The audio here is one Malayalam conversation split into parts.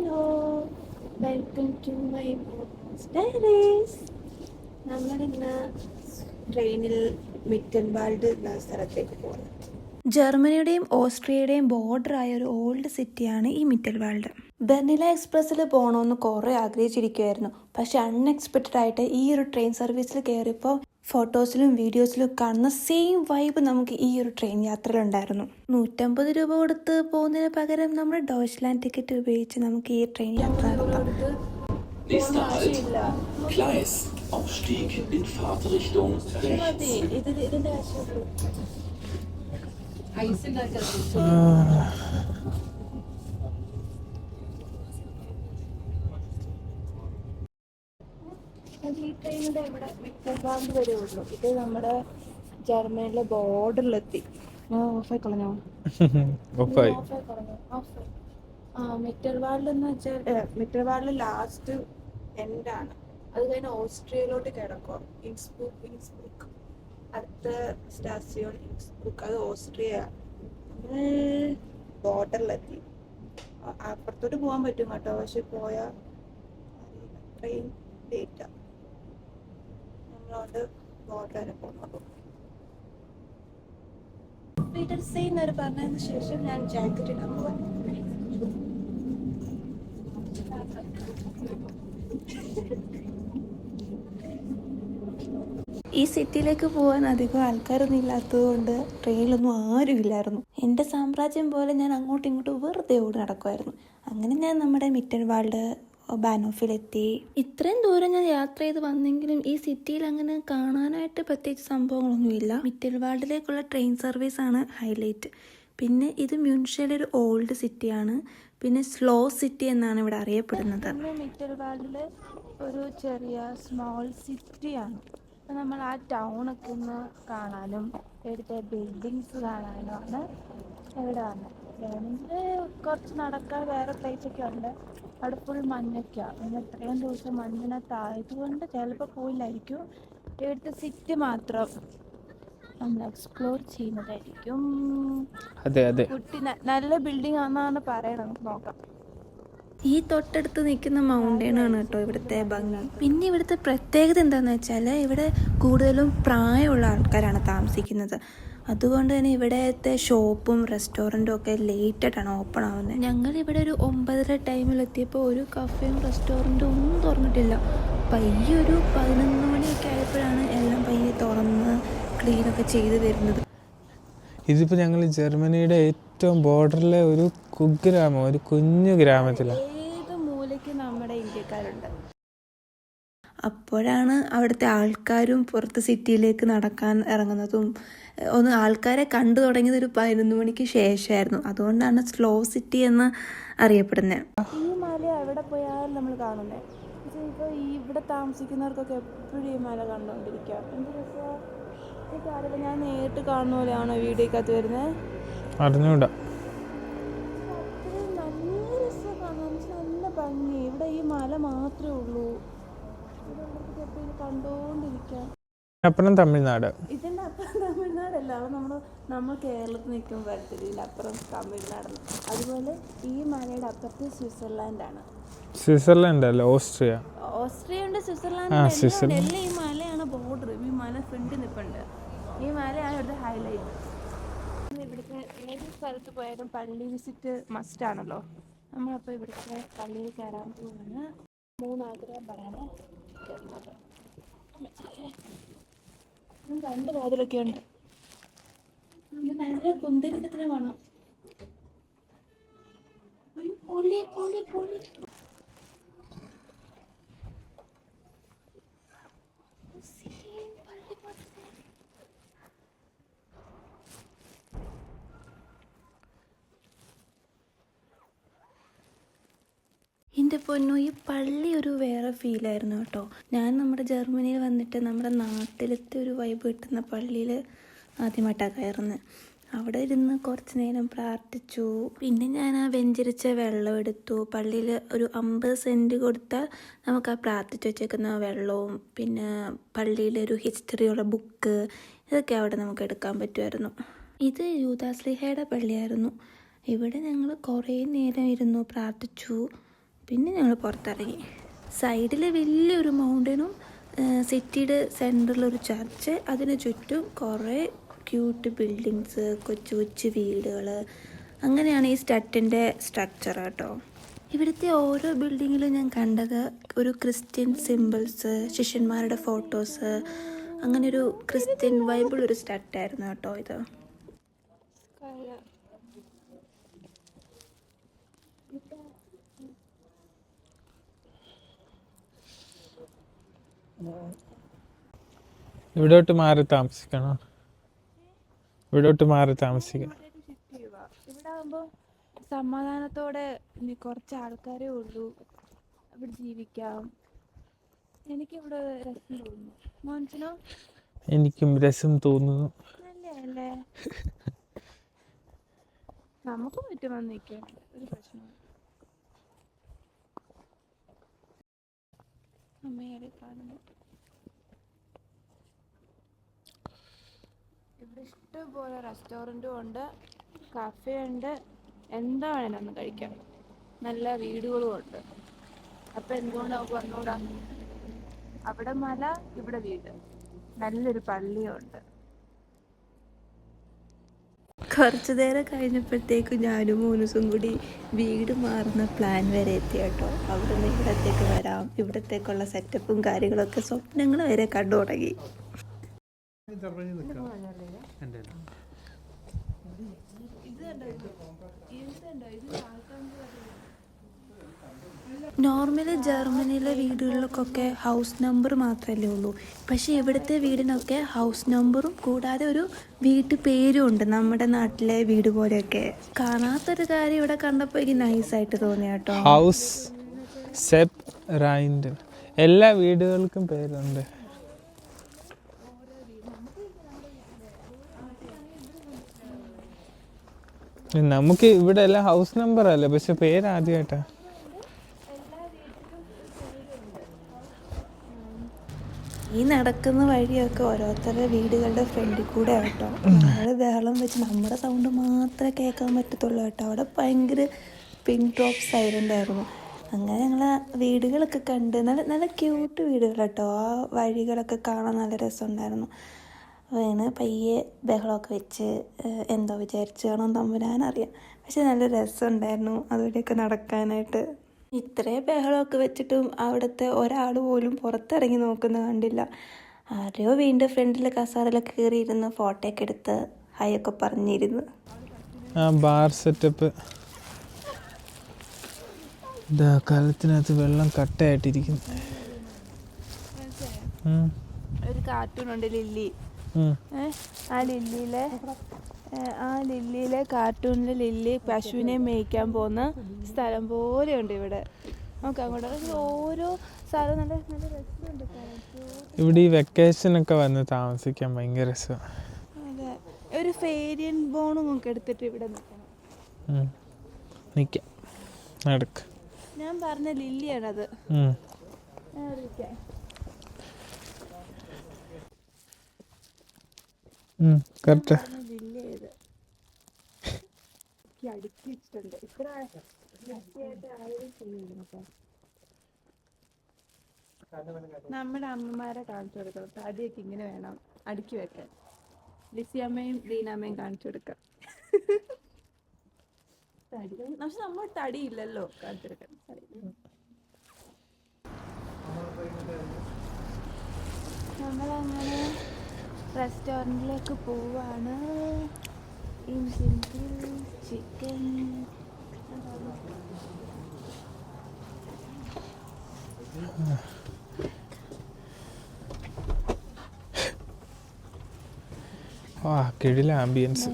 Hello, welcome to my diaries. നമ്മളിന്ന് ട്രെയിനിൽ മിറ്റൻവാൾഡ് എന്ന സ്ഥലത്തേക്ക് പോകുന്നു. ജർമ്മനിയുടെയും ഓസ്ട്രിയയുടെയും ബോർഡറായ ഒരു ഓൾഡ് സിറ്റിയാണ് ഈ മിറ്റൽവാൾഡ്. ബെർണില എക്സ്പ്രസ്സിൽ പോകണമെന്ന് കുറേ ആഗ്രഹിച്ചിരിക്കുമായിരുന്നു. പക്ഷെ അൺഎക്സ്പെക്റ്റഡ് ആയിട്ട് ഈ ഒരു ട്രെയിൻ സർവീസിൽ കയറിയപ്പോൾ ഫോട്ടോസിലും വീഡിയോസിലും കാണുന്ന സെയിം വൈബ് നമുക്ക് ഈ ഒരു ട്രെയിൻ യാത്രയിലുണ്ടായിരുന്നു. 150 രൂപ കൊടുത്ത് പോകുന്നതിന് പകരം നമ്മൾ ഡോച്ച്ലാൻഡ് ടിക്കറ്റ് ഉപയോഗിച്ച് നമുക്ക് ഈ ട്രെയിൻ യാത്ര നടത്താം. Nächster Halt, Gleis, Aufstieg in Fahrtrichtung rechts. ഇതിന്റെ ആവശ്യമുള്ളൂ. ഈ ട്രെയിനിന്റെ ഇവിടെ മിറ്റൽവാൾഡ് വരെ ഉള്ളൂ. ഇത് നമ്മുടെ ജർമ്മനിയിലെ ബോർഡറിലെത്തി. ഓഫായി കളഞ്ഞോ? മിറ്റൽവാൾഡ് എന്ന് വെച്ചാൽ മിറ്റൽവാൾഡ് ലാസ്റ്റ് എൻഡാണ്. അത് കഴിഞ്ഞ് ഓസ്ട്രിയയിലോട്ട് കിടക്കും. ഇൻസ്ബ്രുക്ക് അടുത്ത സ്റ്റാസിയോൺ ഇൻസ്ബ്രുക്ക്. അത് ഓസ്ട്രിയ. നമ്മൾ ബോർഡറിലെത്തി. അപ്പുറത്തോട്ട് പോകാൻ പറ്റും കേട്ടോ, പക്ഷെ പോയാൽ ട്രെയിൻ ലേറ്റാ. നമ്മളോട് ബോർഡർ വരെ പോകുന്നുള്ളൂ. എന്നൊരു പറഞ്ഞതിന് ശേഷം ഞാൻ ജാക്കറ്റ് ഇടാൻ പോകാൻ. ഈ സിറ്റിയിലേക്ക് പോകാൻ അധികം ആൾക്കാരൊന്നും ഇല്ലാത്തത് കൊണ്ട് ട്രെയിനിലൊന്നും ആരും ഇല്ലായിരുന്നു. എൻ്റെ സാമ്രാജ്യം പോലെ ഞാൻ അങ്ങോട്ടും ഇങ്ങോട്ടും വെറുതെ ഓടി നടക്കുമായിരുന്നു. അങ്ങനെ ഞാൻ നമ്മുടെ മിറ്റൽവാൾഡ് ബാനോഫിലെത്തി. ഇത്രയും ദൂരം ഞാൻ യാത്ര ചെയ്ത് വന്നെങ്കിലും ഈ സിറ്റിയിൽ അങ്ങനെ കാണാനായിട്ട് പ്രത്യേകിച്ച് സംഭവങ്ങളൊന്നുമില്ല. മിറ്റൽവാൾഡിലേക്കുള്ള ട്രെയിൻ സർവീസാണ് ഹൈലൈറ്റ്. പിന്നെ ഇത് മ്യൂൺഷ്യയിലെ ഒരു ഓൾഡ് സിറ്റിയാണ്. പിന്നെ സ്ലോ സിറ്റി എന്നാണ് ഇവിടെ അറിയപ്പെടുന്നത്. മിറ്റൽവാൾഡിലെ ഒരു ചെറിയ സ്മോൾ സിറ്റിയാണ്. അപ്പം നമ്മൾ ആ ടൗണൊക്കെ ഒന്ന് കാണാനും ഇവിടുത്തെ ബിൽഡിങ്സ് കാണാനുമാണ് ഇവിടെ വന്നത്. വേണമെങ്കിൽ കുറച്ച് നടക്കാൻ വേറെ പ്ലേസൊക്കെ ഉണ്ട്. അവിടെ ഫുൾ മഞ്ഞൊക്കെയാണ്. പിന്നെ ഇത്രയും ദിവസം മഞ്ഞിനകത്തായതുകൊണ്ട് ചിലപ്പോൾ പോയില്ലായിരിക്കും. ഇവിടുത്തെ സിറ്റി മാത്രം നമ്മൾ എക്സ്പ്ലോർ ചെയ്യുന്നതായിരിക്കും. കുട്ടി നല്ല ബിൽഡിംഗ് ആണെന്നാണ് പറയണത്. നോക്കാം. ഈ തൊട്ടടുത്ത് നിൽക്കുന്ന മൗണ്ടെയിൻ ആണ് കേട്ടോ ഇവിടുത്തെ ഭംഗി. പിന്നെ ഇവിടുത്തെ പ്രത്യേകത എന്താണെന്ന് വെച്ചാൽ ഇവിടെ കൂടുതലും പ്രായമുള്ള ആൾക്കാരാണ് താമസിക്കുന്നത്. അതുകൊണ്ട് തന്നെ ഇവിടുത്തെ ഷോപ്പും റെസ്റ്റോറൻറ്റും ഒക്കെ ലേറ്റായിട്ടാണ് ഓപ്പൺ ആവുന്നത്. ഞങ്ങളിവിടെ ഒരു 9:30 ടൈമിലെത്തിയപ്പോൾ ഒരു കഫേയും റെസ്റ്റോറൻറ്റും ഒന്നും തുറന്നിട്ടില്ല. പയ്യെ ഒരു 11 മണിയൊക്കെ ആയപ്പോഴാണ് എല്ലാം പയ്യെ തുറന്ന് ക്ലീനൊക്കെ ചെയ്ത് വരുന്നത്. ഇതിപ്പോൾ ഞങ്ങൾ ജർമ്മനിയുടെ ഏറ്റവും ബോർഡറിലെ ഒരു കുഗ്രാമം, ഒരു കുഞ്ഞു ഗ്രാമത്തിലാണ്. ഏത് മൂലയ്ക്ക് നമ്മുടെ ഇന്ത്യക്കാരുണ്ട്. അപ്പോഴാണ് അവിടുത്തെ ആൾക്കാരും പുറത്ത് സിറ്റിയിലേക്ക് നടക്കാൻ ഇറങ്ങുന്നതും. ഒന്ന് ആൾക്കാരെ കണ്ടു തുടങ്ങിയത് ഒരു 11 മണിക്ക് ശേഷമായിരുന്നു. അതുകൊണ്ടാണ് സ്ലോ സിറ്റി എന്ന് അറിയപ്പെടുന്നത്. ഈ മല എവിടെ പോയാലും നമ്മൾ കാണുന്നത്. ഇപ്പോൾ ഈ ഇവിടെ താമസിക്കുന്നവർക്കൊക്കെ എപ്പോഴും ഈ മല കണ്ടുകൊണ്ടിരിക്കുക. എന്ത് രസമാണ്. എനിക്കറിയില്ല, ഞാൻ നേരിട്ട് കാണുന്ന പോലെയാണോ വീഡിയോക്കകത്ത് വരുന്നത്? അറിഞ്ഞൂടാ. നല്ല രസമാണ്, നല്ല ഭംഗി. ഇവിടെ ഈ മല മാത്രമേ ഉള്ളൂ. ഇവിടെ കണ്ടോണ്ടിരിക്കാം. അപ്പുറം തമിഴ്നാട്. ഇതിൻ്റെ അപ്പുറം തമിഴ്നാടല്ല. നമ്മൾ കേരളത്തിൽ നിൽക്കുമ്പോൾ വരത്തില്ല. ഇതിനപ്പുറം തമിഴ്നാടാണ്. അതുപോലെ ഈ മലയുടെ അപ്പുറത്ത് സ്വിറ്റ്സർലാൻഡാണ്. സ്വിറ്റ്സർലാൻഡ് അല്ല, ഓസ്ട്രിയ. ഓസ്ട്രിയ ഉണ്ട്, സ്വിറ്റ്സർലാൻഡ്. എല്ലാം ഈ മലയാണ് ബോർഡർ. ഈ മല ഫ്രണ്ടിൽ നിൽപ്പുണ്ട്. ഈ മലയാണ് ഇവിടുത്തെ ഹൈലൈറ്റ്. ഇവിടുത്തെ ഏത് സ്ഥലത്ത് പോയാലും പള്ളി വിസിറ്റ് മസ്റ്റ് ആണല്ലോ. നമ്മളപ്പോൾ ഇവിടുത്തെ പള്ളിയിൽ കയറാൻ പോവാണ്. 3 ആഗ്രഹം പറയണേ. 2 വാതിലൊക്കെ ഉണ്ട്. നല്ല കുന്തിരിക്കത്തിന് വേണം. പൊളി പൊളി പൊളി. എൻ്റെ പൊന്നോ, ഈ പള്ളി ഒരു വേറെ ഫീലായിരുന്നു കേട്ടോ. ഞാൻ നമ്മുടെ ജർമ്മനിയിൽ വന്നിട്ട് നമ്മുടെ നാട്ടിലത്തെ ഒരു വൈബ് കിട്ടുന്ന പള്ളിയിൽ ആദ്യമായിട്ടാണ് കയറുന്നത്. അവിടെ ഇരുന്ന് കുറച്ച് നേരം പ്രാർത്ഥിച്ചു. പിന്നെ ഞാൻ ആ വെഞ്ചരിച്ച വെള്ളം എടുത്തു. പള്ളിയിൽ ഒരു 50 സെൻറ്റ് കൊടുത്താൽ നമുക്ക് ആ പ്രാർത്ഥിച്ച് വെച്ചേക്കുന്ന വെള്ളവും പിന്നെ പള്ളിയിലൊരു ഹിസ്റ്ററിയുള്ള ബുക്ക് ഇതൊക്കെ അവിടെ നമുക്ക് എടുക്കാൻ പറ്റുമായിരുന്നു. ഇത് യൂദാശ്ലീഹയുടെ പള്ളിയായിരുന്നു. ഇവിടെ ഞങ്ങൾ കുറേ നേരം ഇരുന്നു പ്രാർത്ഥിച്ചു. പിന്നെ ഞങ്ങൾ പുറത്തിറങ്ങി. സൈഡിൽ വലിയൊരു മൗണ്ടനും സിറ്റിയുടെ സെൻറ്ററിലൊരു ചർച്ച്, അതിന് ചുറ്റും കുറേ ക്യൂട്ട് ബിൽഡിങ്സ്, കൊച്ചു കൊച്ചു വീടുകൾ. അങ്ങനെയാണ് ഈ സ്റ്റട്ടിൻ്റെ സ്ട്രക്ചർ കേട്ടോ. ഇവിടുത്തെ ഓരോ ബിൽഡിങ്ങിലും ഞാൻ കണ്ടത് ഒരു ക്രിസ്ത്യൻ സിമ്പിൾസ്, ശിഷ്യന്മാരുടെ ഫോട്ടോസ്, അങ്ങനെ ഒരു ക്രിസ്ത്യൻ ബൈബിളൊരു സ്റ്റട്ടായിരുന്നു കേട്ടോ ഇത്. ഇവിടോട്ട് മാറി താമസിക്കണോ? ഇവിടോട്ട് മാറി താമസിക്കാം. ഇവിടെ ആകുമ്പോൾ സമാധാനത്തോടെ കുറച്ച് ആൾക്കാരേ ഉള്ളൂ, ഇവിടെ ജീവിക്കാം. എനിക്കിവിടെ രസം തോന്നുന്നു. മോൻസിനോ? എനിക്കും രസം തോന്നുന്നു. അല്ലേ നമുക്ക് പറ്റും വന്നിരിക്കാൻ, ഒരു പ്രശ്നവും. അമ്മയുടെ കാണുന്നു. ഇവിടെ ഇഷ്ടംപോലെ റെസ്റ്റോറൻറ്റും ഉണ്ട്, കഫേ ഉണ്ട്, എന്താ വേണമെന്ന് കഴിക്കാം. നല്ല വീടുകളും ഉണ്ട്. അപ്പം എന്തുകൊണ്ട് നമുക്ക് വന്നുകൂടാ? അവിടെ മല, ഇവിടെ വീട്, നല്ലൊരു പള്ളിയും ഉണ്ട്. കുറച്ചു നേരം കഴിഞ്ഞപ്പോഴത്തേക്കും ഞാനും മോനുസും കൂടി വീട് മാറുന്ന പ്ലാൻ വരെ എത്തി കേട്ടോ. അവിടെ നിന്ന് ഇവിടത്തേക്ക് വരാം, ഇവിടത്തേക്കുള്ള സെറ്റപ്പും കാര്യങ്ങളൊക്കെ സ്വപ്നങ്ങൾ വരെ കണ്ടു തുടങ്ങി. നോർമലി ജർമ്മനിയിലെ വീടുകളിലൊക്കെ ഹൗസ് നമ്പർ മാത്രമല്ലേ ഉള്ളൂ, പക്ഷേ ഇവിടുത്തെ വീടിനൊക്കെ ഹൗസ് നമ്പറും കൂടാതെ ഒരു വീട്ടു പേരും ഉണ്ട്, നമ്മുടെ നാട്ടിലെ വീട് പോലെയൊക്കെ. കാണാത്തൊരു കാര്യം ഇവിടെ കണ്ടപ്പോൾ എനിക്ക് നൈസായിട്ട് തോന്നി കേട്ടോ. ഹൗസ് സെപ് റൈൻഡ്, എല്ലാ വീടുകൾക്കും പേരുണ്ട്. നമുക്ക് ഇവിടെ എല്ലാം ഹൗസ് നമ്പർ അല്ലേ, പക്ഷെ പേര് ആദ്യമായിട്ടാ. ഈ നടക്കുന്ന വഴിയൊക്കെ ഓരോരുത്തരുടെ വീടുകളുടെ ഫ്രണ്ടിൽ കൂടെ കേട്ടോ. നമ്മൾ ബഹളം വെച്ച് നമ്മുടെ സൗണ്ട് മാത്രമേ കേൾക്കാൻ പറ്റത്തുള്ളൂ കേട്ടോ. അവിടെ ഭയങ്കര പിൻ ഡ്രോപ്പ് സൈലൻ്റ് ആയിരുന്നു. അങ്ങനെ ഞങ്ങൾ വീടുകളൊക്കെ കണ്ട്, നല്ല നല്ല ക്യൂട്ട് വീടുകൾ കേട്ടോ. ആ വഴികളൊക്കെ കാണാൻ നല്ല രസമുണ്ടായിരുന്നു. അങ്ങനെ പയ്യെ ബഹളമൊക്കെ വെച്ച് എന്തോ വിചാരിച്ചു കാണാൻ തമ്പുരാനറിയാം, പക്ഷെ നല്ല രസമുണ്ടായിരുന്നു അതുവഴിയൊക്കെ നടക്കാനായിട്ട്. ഇത്രയും ബഹളമൊക്കെ വെച്ചിട്ടും അവിടുത്തെ ഒരാൾ പോലും പുറത്തിറങ്ങി നോക്കുന്ന കണ്ടില്ല. ആരെയോ വീണ്ടും ഫ്രണ്ടിൽ കസാരയിലൊക്കെ കയറിയിരുന്ന് ഫോട്ടോയൊക്കെ എടുത്ത് ഹൈയൊക്കെ പറഞ്ഞിരുന്നു. ബാർ സെറ്റപ്പ്, കാലത്തിനകത്ത് വെള്ളം കട്ടയായിട്ടിരിക്കുന്നു. ഒരു കാർട്ടൂൺ ഉണ്ട് ലില്ലി. ആ ലില്ലിയിലെ കാർട്ടൂണിലെ ലില്ലി പശുവിനെ മേയ്ക്കാൻ പോകുന്ന സ്ഥലം പോലെയുണ്ട് ഇവിടെ. നമുക്ക് അങ്ങോട്ട് ഓരോ സ്ഥലം നല്ല നല്ല രസമുണ്ട്. ഇവിടെ ഈ വെക്കേഷനൊക്കെ വന്ന് താമസിക്കാൻ ഭയങ്കര രസമാണ്. അതെ, ഒരു ഫേരിയൻ ബോണും നമുക്ക് എടുത്തിട്ട് ഇവിടെ നിൽക്കണം. നിൽക്കാം, നടക്ക്. ഞാൻ പറഞ്ഞ ലില്ലിയാണത്. കറക്റ്റ്. അടുക്കി വെച്ചിട്ടുണ്ട്. ഇത്ര നമ്മുടെ അമ്മമാരെ കാണിച്ചു കൊടുക്കണം, തടിയൊക്കെ ഇങ്ങനെ വേണം അടുക്കി വെക്കാൻ. ലിസിയമ്മയും ദീനാമ്മയും കാണിച്ചു കൊടുക്കാം. തടി, പക്ഷെ നമ്മൾ തടിയില്ലല്ലോ കാണിച്ചു കൊടുക്കാൻ. നമ്മളങ്ങനെ റെസ്റ്റോറൻറ്റിലേക്ക് പോവാണ്. Indian chicken. കിടില ആംബിയൻസ്.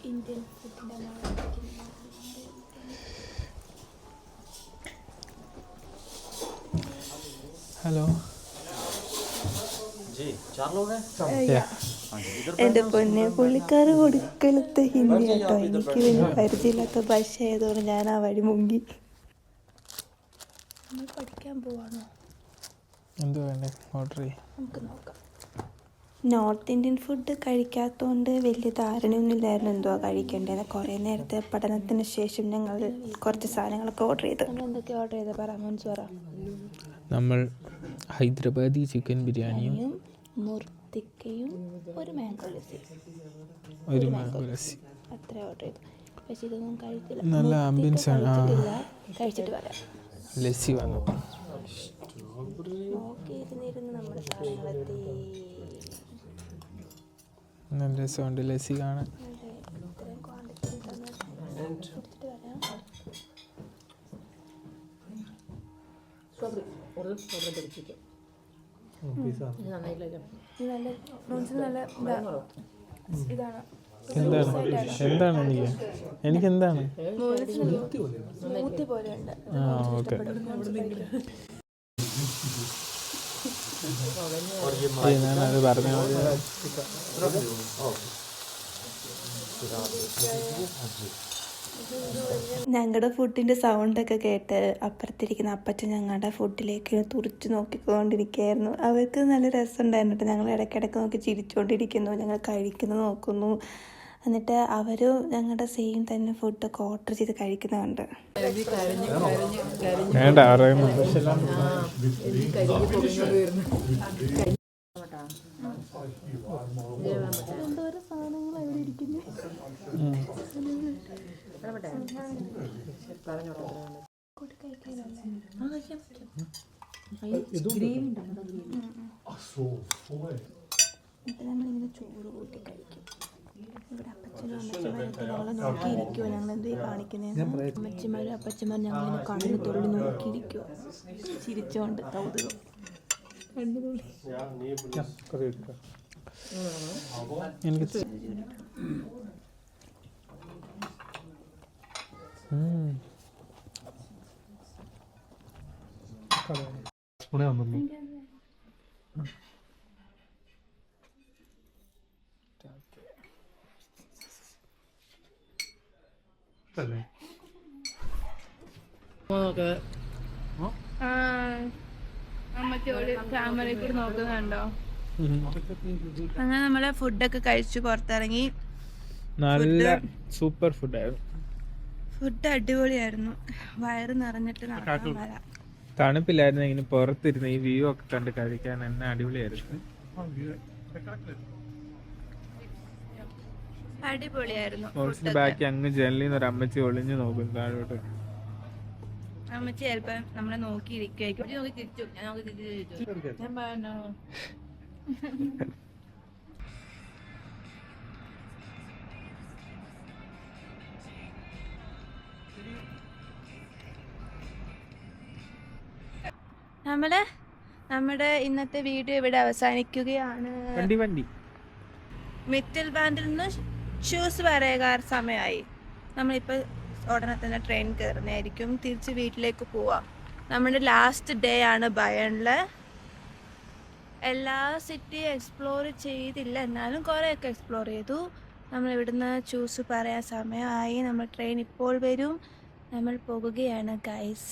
ഇന്ത്യൻ ഫുഡിൻ്റെ ഹലോ. എൻ്റെ പൊന്നെ, പുള്ളിക്കാർ കൊടുക്കലത്തെ ഹിന്ദി കേട്ടോ. എനിക്ക് വലിയ പരിചയമില്ലാത്ത ഭാഷ ആയതുകൊണ്ട് ഞാൻ ആ വഴി മുങ്ങി. നമ്മൾ പഠിക്കാൻ പോവാണോ? എന്ത് വേണ്ടേ ഓർഡർ ചെയ്യാം, നമുക്ക് നോക്കാം. നോർത്ത് ഇന്ത്യൻ ഫുഡ് കഴിക്കാത്തതുകൊണ്ട് വലിയ ധാരണയൊന്നുമില്ലായിരുന്നു എന്തുവാ കഴിക്കേണ്ടത്. കുറേ നേരത്തെ പഠനത്തിന് ശേഷം ഞങ്ങൾ കുറച്ച് സാധനങ്ങളൊക്കെ ഓർഡർ ചെയ്ത്. എന്തൊക്കെ ഓർഡർ ചെയ്ത് പറ മോൻസ് പറ. നമ്മൾ ഹൈദരാബാദി ചിക്കൻ ബിരിയാണിയും മുർത്തിക്കയും ഒരു മാംഗോ ലസ്സി അത്ര ഓർഡർ ചെയ്തു. പക്ഷെ ഇതൊന്നും കഴിച്ചില്ല. നല്ല ആംബിയൻസ് ആണ്. കഴിച്ചിട്ട് പറയാം. ലസ്സി വന്നു. നോക്കിയിരുന്നിരുന്ന് നമ്മുടെ സാധനങ്ങളെത്തി. നല്ല രസമുണ്ട് ലസ്സി കാണാൻ. ഇത്രയും ക്വാണ്ടിറ്റി കുടിച്ചിട്ട് വരാം. ഇതാണ് എന്താണ് എനിക്ക് എന്താണ് സ്മൂത്തി പോലെ ഉണ്ട്. ഓക്കെ. ഞാനത് പറഞ്ഞു. ഞങ്ങളുടെ ഫുഡിൻ്റെ സൗണ്ടൊക്കെ കേട്ട് അപ്പുറത്തിരിക്കുന്ന അപ്പച്ചൻ ഞങ്ങളുടെ ഫുഡിലേക്ക് തുറിച്ച് നോക്കിക്കൊണ്ടിരിക്കുകയായിരുന്നു. അവർക്ക് നല്ല രസമുണ്ടായിരുന്നു കേട്ടോ. ഞങ്ങൾ ഇടയ്ക്കിടയ്ക്ക് നോക്കി ചിരിച്ചുകൊണ്ടിരിക്കുന്നു, ഞങ്ങൾ കഴിക്കുന്നത് നോക്കുന്നു. എന്നിട്ട് അവർ ഞങ്ങളുടെ സെയിം തന്നെ ഫുഡൊക്കെ ഓർഡർ ചെയ്ത് കഴിക്കുന്നുണ്ട്. വേണ്ട പറയുന്നു. എന്തോരം സാധനങ്ങൾ അവിടെ ഇരിക്കുന്നു. നമ്മളിങ്ങനെ ചോറ് കൂട്ടി കഴിക്കും. ഇവിടെ അപ്പച്ചനും അമ്മച്ചിമാരൊക്കെ ഞങ്ങളെ നോക്കിയിരിക്കുമോ, ഞങ്ങൾ എന്തേ കാണിക്കുന്നതെന്ന്. അമ്മച്ചിമാരും അപ്പച്ചമാരും ഞങ്ങളിങ്ങനെ കണ്ണു തൊള്ളി നോക്കിയിരിക്കുമോ, ചിരിച്ചോണ്ട് കൗതുകം. എനിക്ക് ക്യാമറയിൽ കൂടി നോക്കുന്നുണ്ടോ? അങ്ങനെ നമ്മളെ ഫുഡൊക്കെ കഴിച്ചു പുറത്തിറങ്ങി. നല്ല സൂപ്പർ ഫുഡായിരുന്നു. ഫുഡ് അടിപൊളിയായിരുന്നു. വയറ് നിറഞ്ഞിട്ട് നടക്കാൻ വരാം. തണുപ്പില്ലായിരുന്നു. ഇങ്ങനെ പുറത്തിരുന്ന് ഈ വ്യൂ ഒക്കെ കണ്ട് കഴിക്കാൻ എന്നെ അടിപൊളിയായിരുന്നു. അടിപൊളിയായിരുന്നു. ബാക്കി അങ്ങ് ജനലിൽ നിന്ന് ഒരു അമ്മച്ചി ഒളിഞ്ഞു നോക്കും താഴോട്ട്. അമ്മച്ചി ചിലപ്പോ നമ്മളെ നോക്കിയിരിക്കും. നമ്മുടെ ഇന്നത്തെ വീഡിയോ ഇവിടെ അവസാനിക്കുകയാണ്. മിറ്റൽ ബാൻഡിൽ നിന്ന് ഷൂസ് പറയാൻ സമയമായി. നമ്മളിപ്പോൾ ഉടനെ തന്നെ ട്രെയിൻ കയറുന്നതായിരിക്കും. തിരിച്ച് വീട്ടിലേക്ക് പോവാം. നമ്മുടെ ലാസ്റ്റ് ഡേ ആണ് ബയണിൽ. എല്ലാ സിറ്റിയും എക്സ്പ്ലോർ ചെയ്തില്ല, എന്നാലും കുറേയൊക്കെ എക്സ്പ്ലോർ ചെയ്തു. നമ്മളിവിടുന്ന് ഷൂസ് പറയാൻ സമയമായി. നമ്മൾ ട്രെയിൻ ഇപ്പോൾ വരും. നമ്മൾ പോകുകയാണ് ഗൈസ്.